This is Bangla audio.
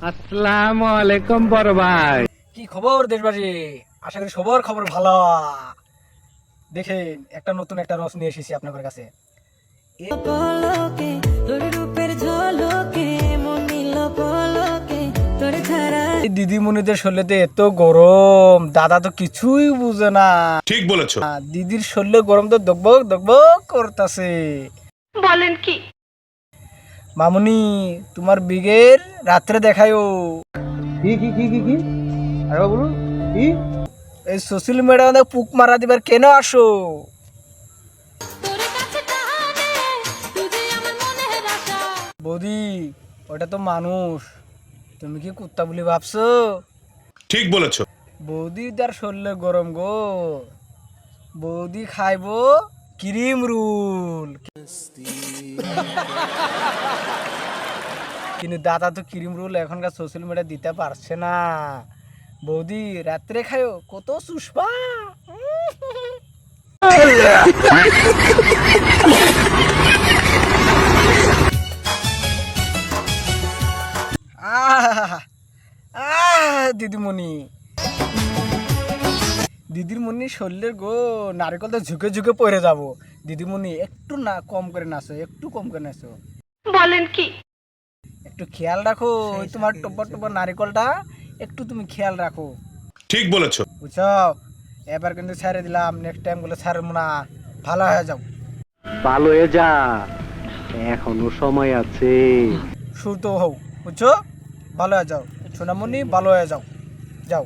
আসসালামু আলাইকুম বড় ভাই। কি খবর দেশবাসী? আশা করি সবার খবর ভালো। দেখেন একটা নতুন একটা রস নিয়ে এসেছি আপনাদের কাছে। এই দিদিমণিদের শরীরে এত গরম, দাদা তো কিছুই বুঝে না। ঠিক বলেছো। দিদির শরীরে গরম তো দগবগ দগবগ করতেছে। বলেন কি? মামুনি তোমার বিগের রাত্রে দেখায়ও। কি কি কি কি কি আরে বলুন কি? এই সোশ্যাল মিডিয়াতে পুক মারা দিবার কেন আসো? বৌদি ওটা তো মানুষ, তুমি কি কুত্তা বলে ভাবছো? ঠিক বলেছো। বৌদি তার শরীরে গরম গো, বৌদি খাইবো ক্রিম রোল। কিন্তু দাদা তো ক্রিম রোল এখনকার সোশ্যাল মিডিয়া দিতে পারছে না। বৌদি রাত্রে খায়ো কত সুস্পা। দিদিমণি দিদির মনি শরীরের গো নারকেল তো ঝুঁকে ঝুঁকে পড়ে যাব। দিদিমণি একটু না কম করে নাচো, একটু কম করে নাচো, বলেন কি? একটু খেয়াল রাখো। ওই তোমার টপর টপর নারকেলটা একটু তুমি খেয়াল রাখো, ঠিক বলেছো। বুঝছো? এবার কিন্তু ছেড়ে দিলাম, নেক্সট টাইম গুলো ছাড়বো না। ভালো হয়ে যাও, ভালো হয়ে যা, এখনো সময় আছে। সুস্থ হও, বুঝছো? ভালো হয়ে যাও সোনামণি, ভালো হয়ে যাও, যাও।